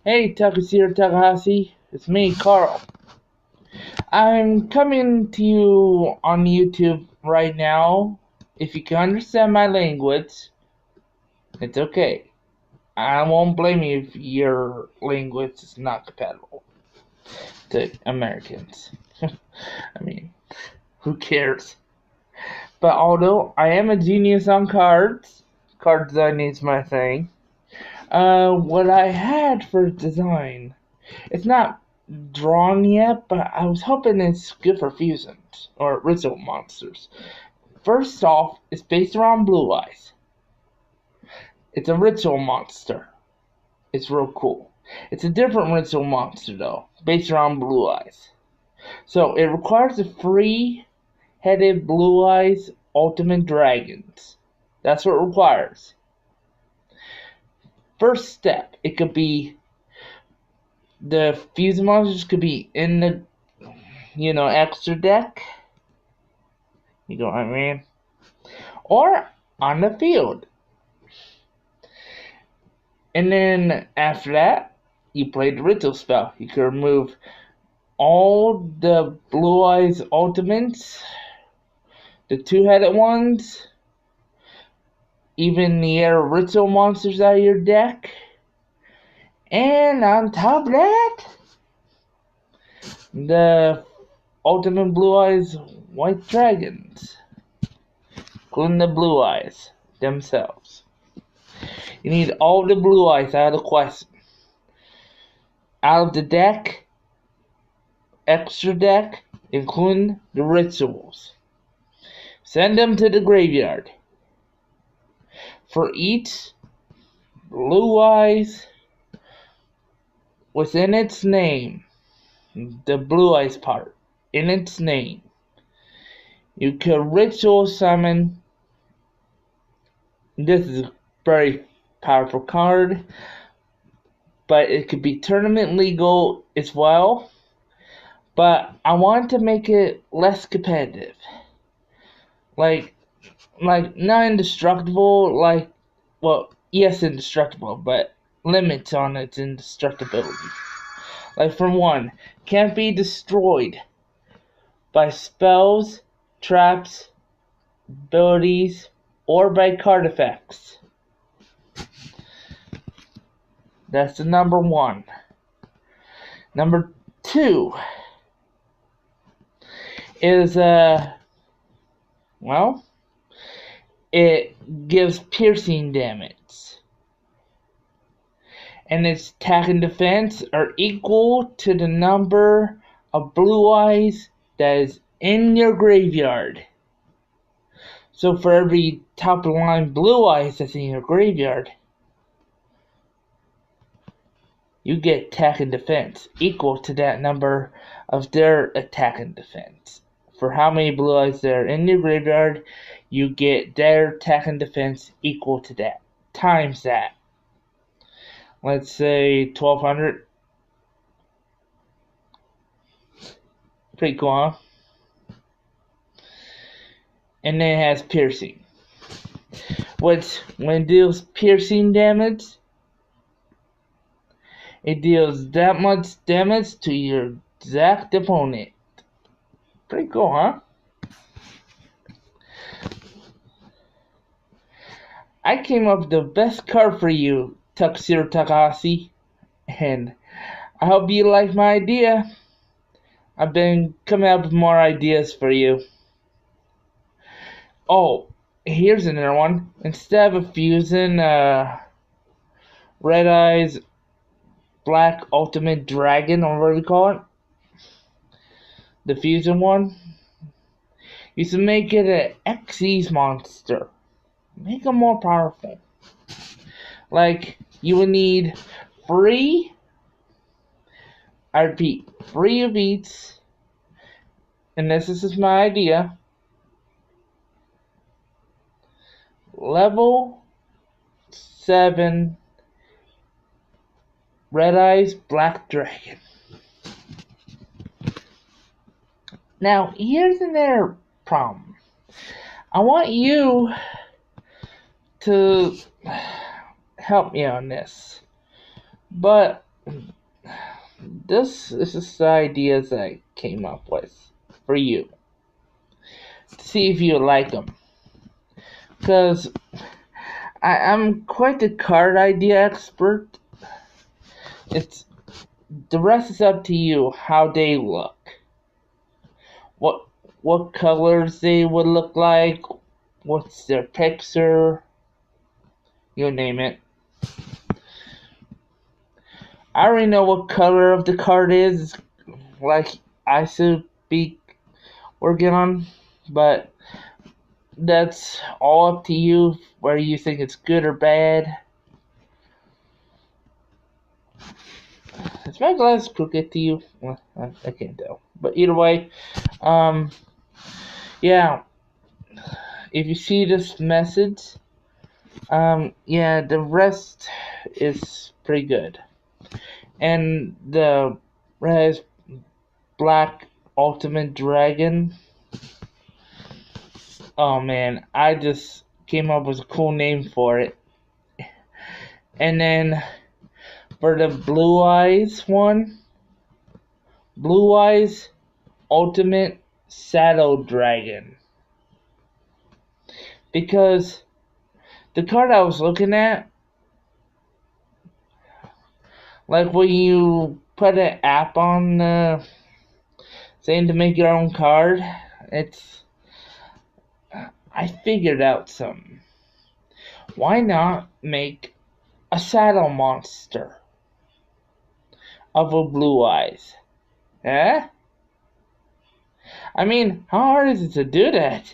Hey, TakaSierra Takahashi, it's me, Carl. I'm coming to you on YouTube right now. If you can understand my language, it's okay. I won't blame you if your language is not compatible to Americans. I mean, who cares? But although I am a genius on cards, card design is my thing. What I had for design, it's not drawn yet, but I was hoping it's good for fusions or ritual monsters. First off, it's based around Blue Eyes. It's a ritual monster. It's real cool. It's a different ritual monster though, based around Blue Eyes. So it requires a free-headed Blue Eyes Ultimate Dragons. That's what it requires. First step, it could be the fusion monsters could be in the extra deck. You know what I mean? Or on the field. And then after that, you play the ritual spell. You can remove all the Blue Eyes Ultimates, the two-headed ones, even the air ritual monsters out of your deck. And on top of that, the Ultimate Blue Eyes White Dragons, including the Blue Eyes themselves. You need all the Blue Eyes out of the question. Out of the deck, extra deck, including the rituals. Send them to the graveyard. For each Blue Eyes within its name, the Blue Eyes part in its name, you can ritual summon. This is a very powerful card, but it could be tournament legal as well. But I want to make it less competitive. Like not indestructible, yes, indestructible, but limits on its indestructibility. Like, for one, can't be destroyed by spells, traps, abilities, or by card effects. That's the number one. Number two is, it gives piercing damage. And its attack and defense are equal to the number of Blue Eyes that is in your graveyard. So for every top of the line Blue Eyes that's in your graveyard, you get attack and defense equal to that number of their attack and defense. For how many Blue Eyes there are in your graveyard, you get their attack and defense equal to that, times that. Let's say 1200. Pretty cool, huh? And then it has piercing. Which, when it deals piercing damage, it deals that much damage to your exact opponent. Pretty cool, huh? I came up with the best card for you, TakaSierra Takahashi, and I hope you like my idea. I've been coming up with more ideas for you. Oh, here's another one. Instead of a fusion, Red Eyes Black Ultimate Dragon, or whatever you call it, the fusion one, you should make it an Xyz monster. Make them more powerful. Like, you would need free, I repeat, free of each, and this is my idea, level 7 Red Eyes Black Dragon. Now, here's another problem. I want you to help me on this, but this is just the ideas I came up with for you to see if you like them. Because I'm quite the card idea expert. It's the rest is up to you how they look. What what colors they would look like, what's their picture, you name it. I already know what color of the card is, like I should be working on, but that's all up to you whether you think it's good or bad. Is my glass crooked to you? Well, I can't tell. But either way, yeah, if you see this message, yeah, the rest is pretty good. And the red black ultimate dragon, oh man, I just came up with a cool name for it. And then for the blue eyes one, blue eyes ultimate saddle dragon. Because the card I was looking at, like when you put an app on saying to make your own card, I figured out something. Why not make a saddle monster of a blue eyes? Eh? I mean, how hard is it to do that?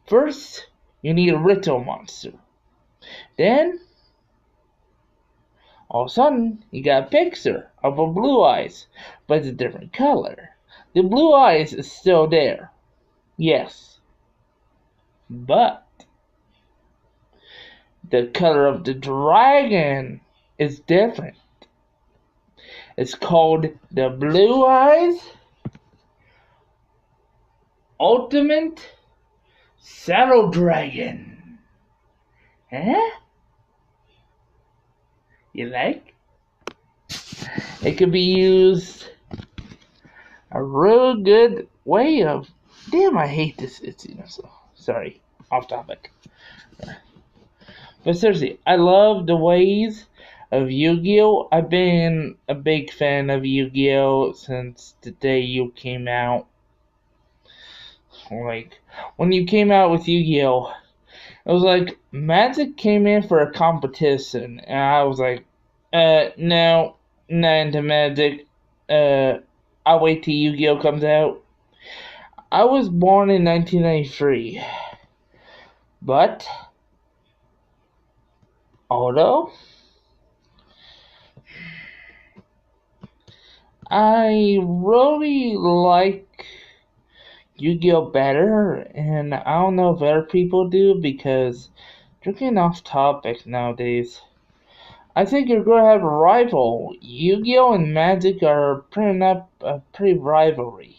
First, you need a ritual monster. Then, all of a sudden, you got a picture of a blue eyes, but it's a different color. The blue eyes is still there, yes, but the color of the dragon is different. It's called the Blue Eyes Ultimate Saddle Dragon. Huh? You like? It could be used a real good way of. Damn, I hate this. So sorry, off topic. But seriously, I love the ways of Yu-Gi-Oh! I've been a big fan of Yu-Gi-Oh! Since the day you came out. Like, when you came out with Yu-Gi-Oh! It was like, Magic came in for a competition, and I was like, no, not into Magic. I'll wait till Yu-Gi-Oh! Comes out. I was born in 1993, but although I really like Yu-Gi-Oh! Better, and I don't know if other people do because they're getting off topic nowadays. I think you're going to have a rival. Yu-Gi-Oh! And Magic are putting up a pretty rivalry.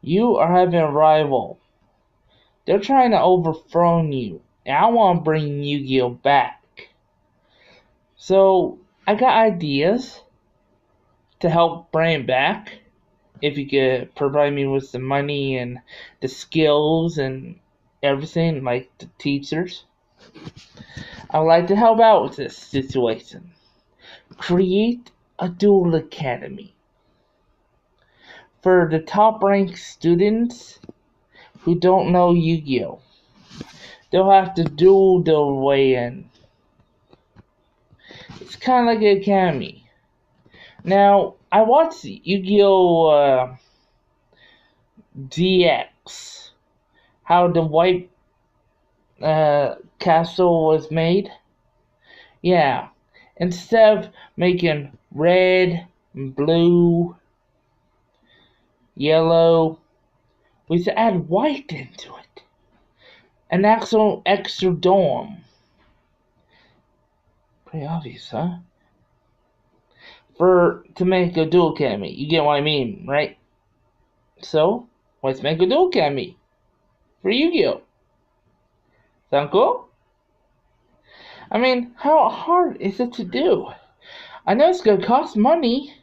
You are having a rival. They're trying to overthrow you. And I want to bring Yu-Gi-Oh! Back. So, I got ideas to help bring it back. If you could provide me with the money and the skills and everything, like the teachers, I would like to help out with this situation. Create a dual academy for the top ranked students who don't know Yu-Gi-Oh! They'll have to duel their way in. It's kind of like an academy. Now, I watched Yu-Gi-Oh! DX, how the white castle was made. Yeah, instead of making red, blue, yellow, we should add white into it. An actual extra dome. Pretty obvious, huh? To make a dual academy. You get what I mean, right? So, let's make a dual academy for Yu-Gi-Oh! Sound cool? I mean, how hard is it to do? I know it's gonna cost money,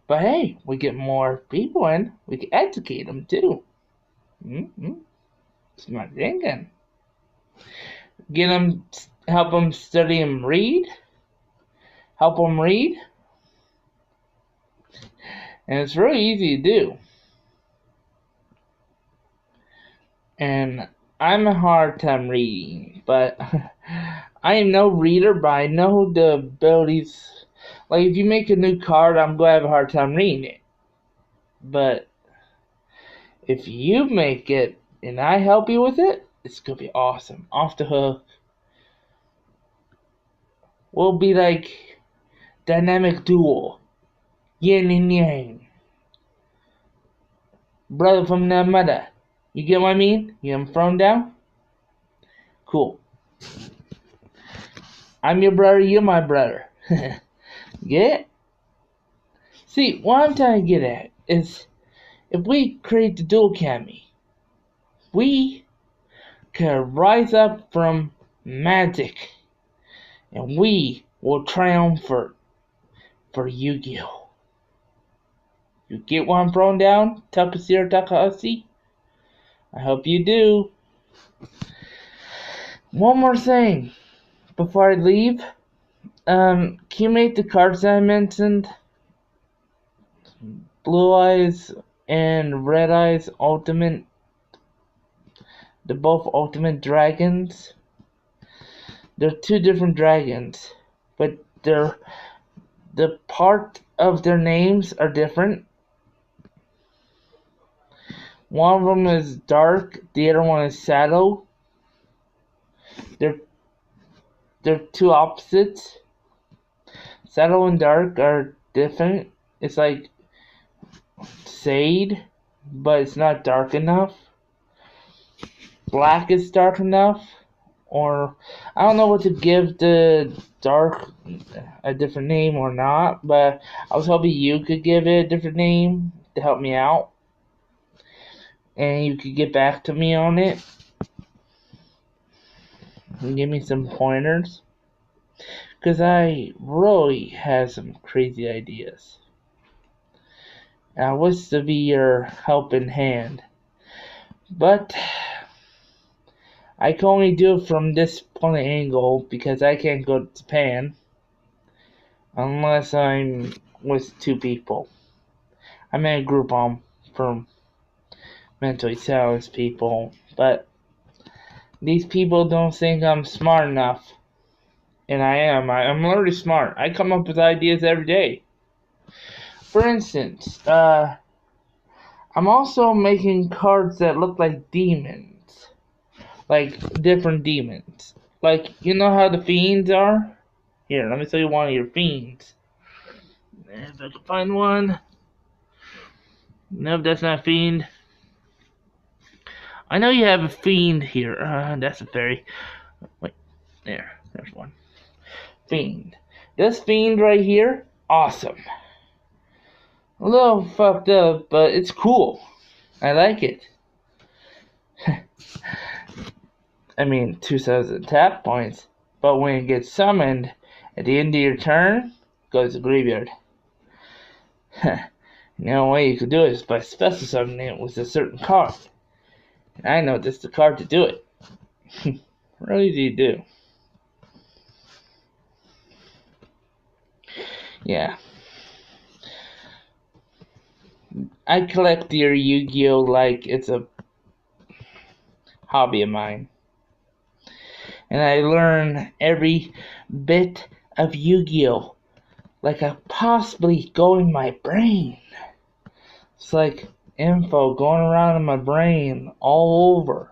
but hey, we get more people in, we can educate them too. Mm-hmm. Smart thinking. Get them, help them study and read. Help them read, and it's really easy to do. And I'm a hard time reading, but I am no reader, but I know the abilities. Like if you make a new card, I'm gonna have a hard time reading it. But if you make it and I help you with it, it's gonna be awesome. Off the hook. We'll be like dynamic duo. Yin and yang. Brother from the mother. You get what I mean? You am thrown down? Cool. I'm your brother, you're my brother. Get it? See, what I'm trying to get at is if we create the dual kami, we can rise up from magic and we will triumph for Yu-Gi-Oh! You get what I'm throwing down, TakaSierra Takahashi? I hope you do. One more thing before I leave. Can you make the cards that I mentioned? Blue Eyes and Red Eyes Ultimate. They're both Ultimate Dragons. They're two different dragons, but the part of their names are different. One of them is dark, the other one is shadow. They're two opposites. Shadow and dark are different. It's like shade, but it's not dark enough. Black is dark enough, or I don't know what to give the dark a different name or not, but I was hoping you could give it a different name to help me out, and you could get back to me on it and give me some pointers, because I really have some crazy ideas. And I wish to be your helping hand, but I can only do it from this point of angle because I can't go to Japan unless I'm with two people. I'm in a group home for mentally challenged people, but these people don't think I'm smart enough. And I am. I'm already smart. I come up with ideas every day. For instance, I'm also making cards that look like demons. Like different demons. Like, you know how the fiends are? Here, let me show you one of your fiends. If I can find one. Nope, that's not a fiend. I know you have a fiend here. That's a fairy. Wait, there's one. Fiend. This fiend right here, awesome. A little fucked up, but it's cool. I like it. I mean, 2,000 tap points, but when it gets summoned at the end of your turn, goes to the graveyard. The only way you could do it is by special summoning it with a certain card. And I know just the card to do it. Really easy to do. Yeah. I collect your Yu-Gi-Oh! Like it's a hobby of mine. And I learn every bit of Yu-Gi-Oh! Like I possibly go in my brain. It's like info going around in my brain all over.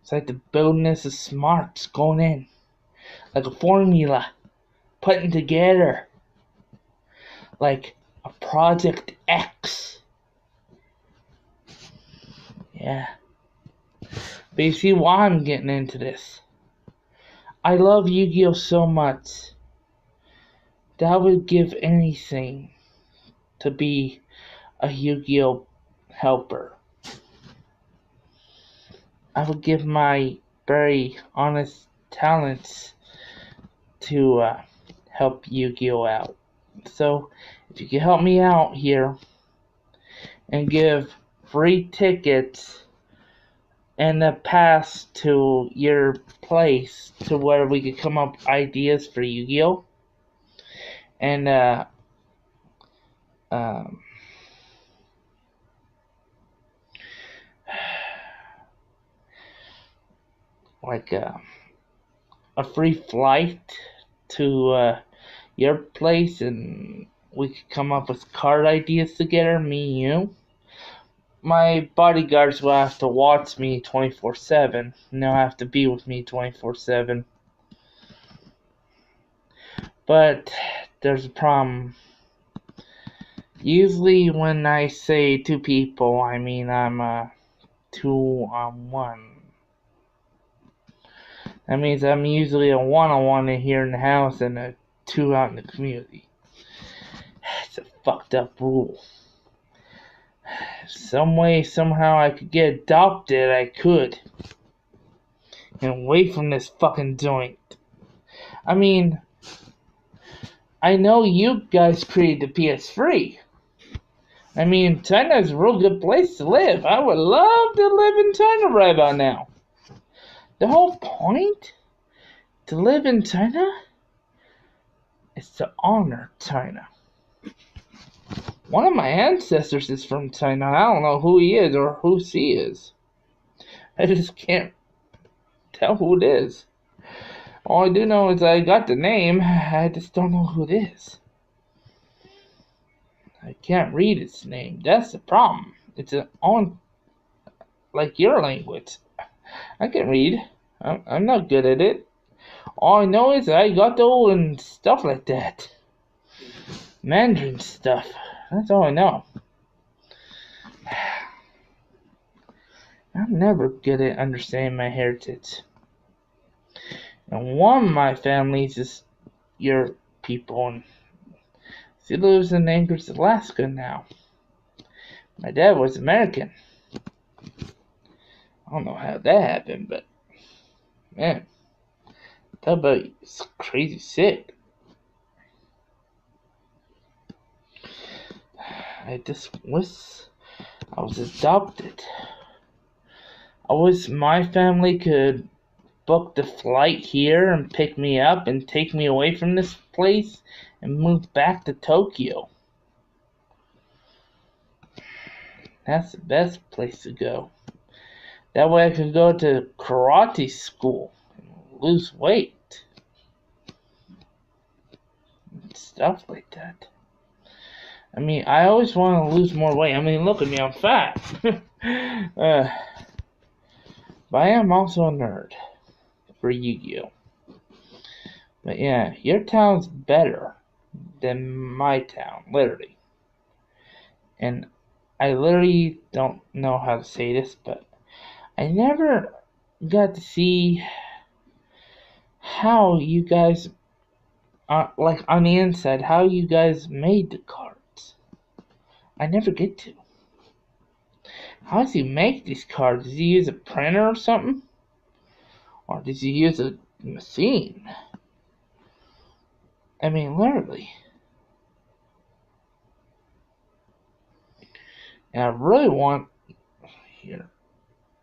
It's like the buildiness of smarts going in. Like a formula putting together. Like a Project X. Yeah. But you see why I'm getting into this. I love Yu-Gi-Oh! So much that I would give anything to be a Yu-Gi-Oh! Helper. I would give my very honest talents to help Yu-Gi-Oh out. So if you can help me out here and give free tickets and a pass to your place to where we could come up with ideas for Yu-Gi-Oh! And um, like a free flight to your place, and we could come up with card ideas together, me and you. My bodyguards will have to watch me 24/7, and they'll have to be with me 24/7. But there's a problem. Usually when I say two people, I mean I'm 2-on-1. That means I'm usually a 1-on-1 here in the house and a 2 out in the community. It's a fucked up rule. Some way, somehow I could get adopted, I could. And away from this fucking joint. I mean, I know you guys created the PS3. I mean, China's a real good place to live. I would love to live in China right about now. The whole point to live in China is to honor China. One of my ancestors is from China. I don't know who he is or who she is. I just can't tell who it is. All I do know is I got the name. I just don't know who it is. I can't read its name. That's the problem. It's like your language. I can read. I'm not good at it. All I know is I got the and stuff like that. Mandarin stuff. That's all I know. I'm never good at understanding my heritage. And one of my families is your people, and she lives in Anchorage, Alaska now. My dad was American. I don't know how that happened, but man, talk about crazy sick. I was adopted. I wish my family could book the flight here and pick me up and take me away from this place and move back to Tokyo. That's the best place to go. That way I could go to karate school and lose weight. And stuff like that. I mean, I always want to lose more weight. I mean, look at me, I'm fat. But I am also a nerd for Yu-Gi-Oh! But yeah, your town's better than my town, literally. And I literally don't know how to say this, but I never got to see how you guys, like on the inside, how you guys made the cards. I never get to. How does he make these cards? Does he use a printer or something? Or does he use a machine? I mean, literally. And I really want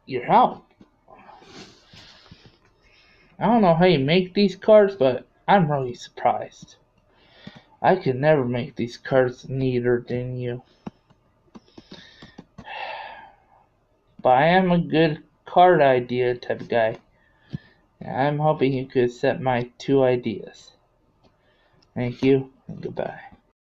your help. I don't know how you make these cards, but I'm really surprised. I could never make these cards neater than you. But I am a good card idea type of guy. And I'm hoping you could accept my 2 ideas. Thank you, and goodbye.